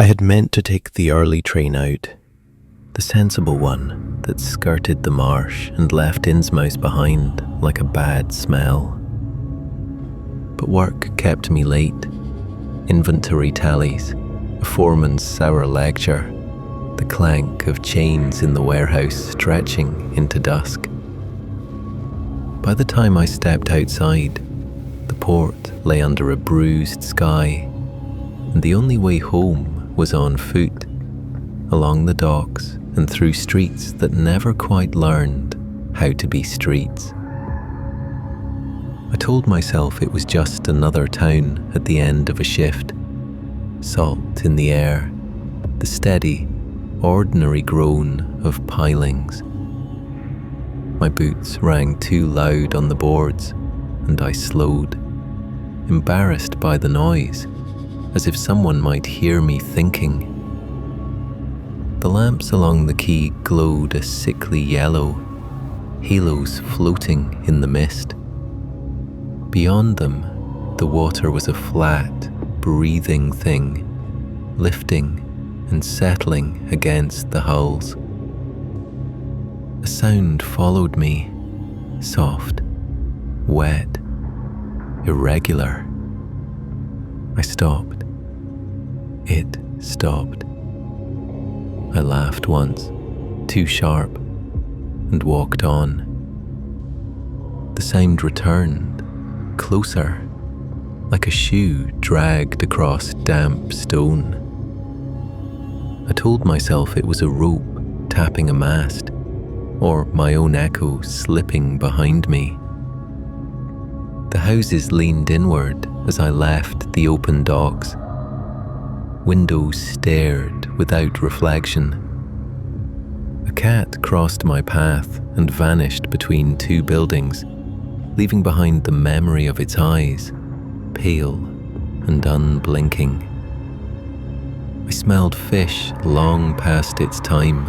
I had meant to take the early train out, the sensible one that skirted the marsh and left Innsmouth behind like a bad smell. But work kept me late. Inventory tallies, a foreman's sour lecture, the clank of chains in the warehouse stretching into dusk. By the time I stepped outside, the port lay under a bruised sky, and the only way home was on foot, along the docks and through streets that never quite learned how to be streets. I told myself it was just another town at the end of a shift. Salt in the air, the steady, ordinary groan of pilings. My boots rang too loud on the boards, and I slowed, embarrassed by the noise, as if someone might hear me thinking. The lamps along the quay glowed a sickly yellow, halos floating in the mist. Beyond them, the water was a flat, breathing thing, lifting and settling against the hulls. A sound followed me, soft, wet, irregular. I stopped. It stopped. I laughed once, too sharp, and walked on. The sound returned, closer, like a shoe dragged across damp stone. I told myself it was a rope tapping a mast, or my own echo slipping behind me. The houses leaned inward as I left the open docks. Windows stared without reflection. A cat crossed my path and vanished between two buildings, leaving behind the memory of its eyes, pale and unblinking. I smelled fish long past its time,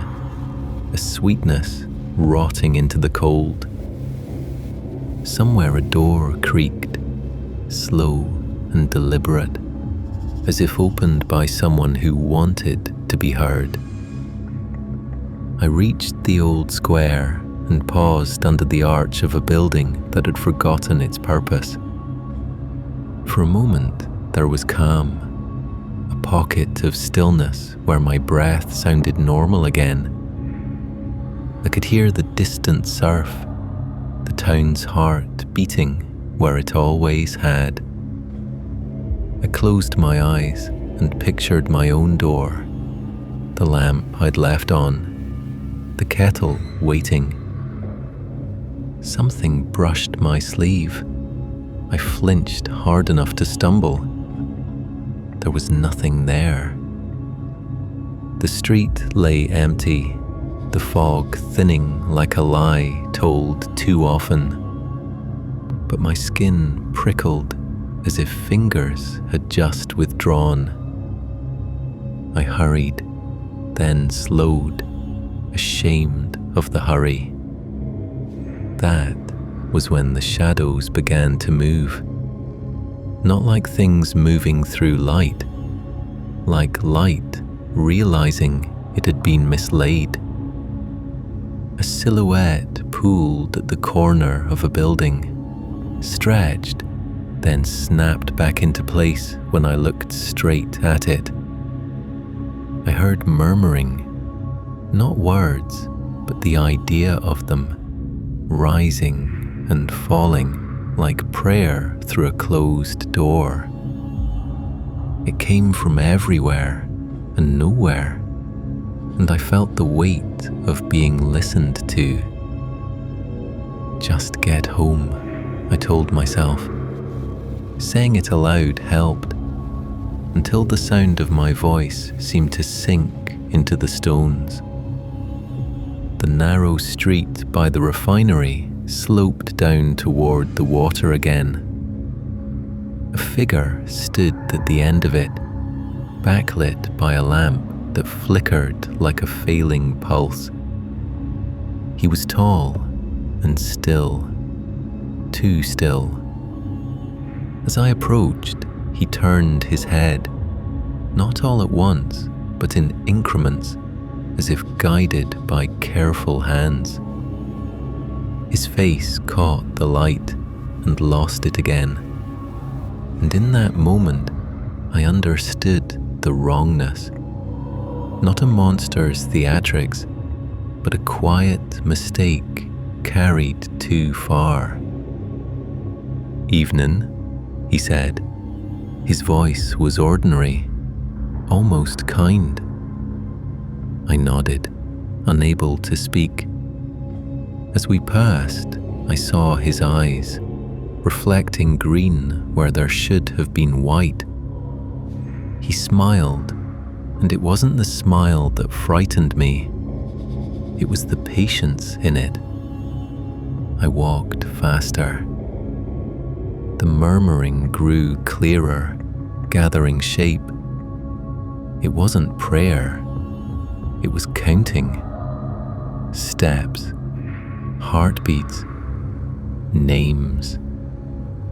a sweetness rotting into the cold. Somewhere a door creaked, slow and deliberate, as if opened by someone who wanted to be heard. I reached the old square and paused under the arch of a building that had forgotten its purpose. For a moment, there was calm, a pocket of stillness where my breath sounded normal again. I could hear the distant surf, the town's heart beating where it always had. I closed my eyes and pictured my own door, the lamp I'd left on, the kettle waiting. Something brushed my sleeve. I flinched hard enough to stumble. There was nothing there. The street lay empty, the fog thinning like a lie told too often. But my skin prickled as if fingers had just withdrawn. I hurried, then slowed, ashamed of the hurry. That was when the shadows began to move. Not like things moving through light, like light realizing it had been mislaid. A silhouette pooled at the corner of a building, stretched, then snapped back into place when I looked straight at it. I heard murmuring, not words, but the idea of them, rising and falling like prayer through a closed door. It came from everywhere and nowhere, and I felt the weight of being listened to. Just get home, I told myself. Saying it aloud helped, until the sound of my voice seemed to sink into the stones. The narrow street by the refinery sloped down toward the water again. A figure stood at the end of it, backlit by a lamp that flickered like a failing pulse. He was tall and still, too still. As I approached, he turned his head, not all at once, but in increments, as if guided by careful hands. His face caught the light and lost it again, and in that moment I understood the wrongness. Not a monster's theatrics, but a quiet mistake carried too far. "Evenin'," he said. His voice was ordinary, almost kind. I nodded, unable to speak. As we passed, I saw his eyes, reflecting green where there should have been white. He smiled, and it wasn't the smile that frightened me. It was the patience in it. I walked faster. The murmuring grew clearer, gathering shape. It wasn't prayer. It was counting. Steps, heartbeats, names.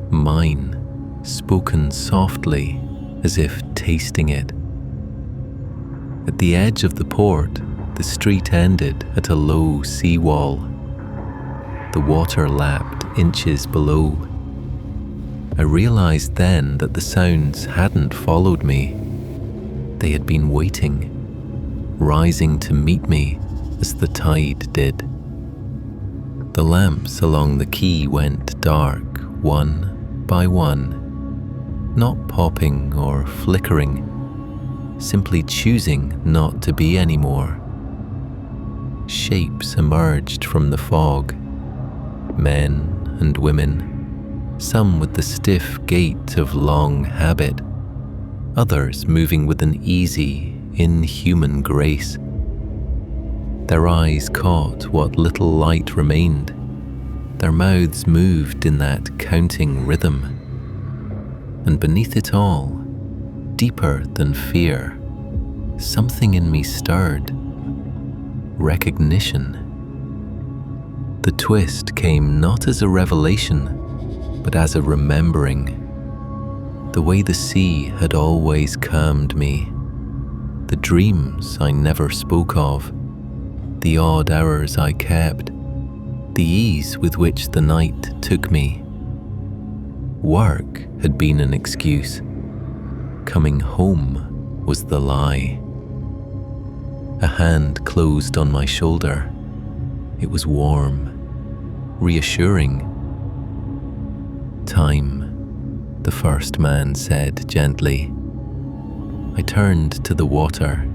Mine, spoken softly, as if tasting it. At the edge of the port, the street ended at a low seawall. The water lapped inches below. I realized then that the sounds hadn't followed me. They had been waiting, rising to meet me as the tide did. The lamps along the quay went dark one by one, not popping or flickering, simply choosing not to be anymore. Shapes emerged from the fog, men and women, some with the stiff gait of long habit, others moving with an easy, inhuman grace. Their eyes caught what little light remained. Their mouths moved in that counting rhythm. And beneath it all, deeper than fear, something in me stirred. Recognition. The twist came not as a revelation, but as a remembering. The way the sea had always calmed me. The dreams I never spoke of. The odd hours I kept. The ease with which the night took me. Work had been an excuse. Coming home was the lie. A hand closed on my shoulder. It was warm, reassuring. "Time," the first man said gently. I turned to the water.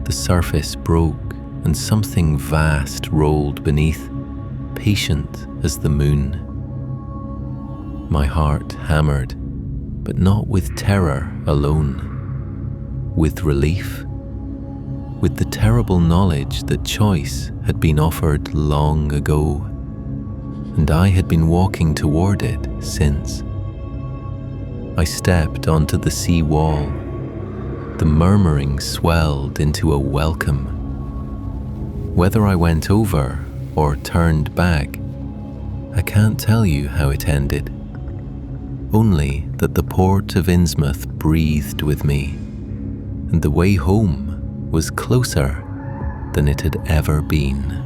The surface broke and something vast rolled beneath, patient as the moon. My heart hammered, but not with terror alone. With relief, with the terrible knowledge that choice had been offered long ago, and I had been walking toward it since. I stepped onto the sea wall. The murmuring swelled into a welcome. Whether I went over or turned back, I can't tell you how it ended. Only that the port of Innsmouth breathed with me, and the way home was closer than it had ever been.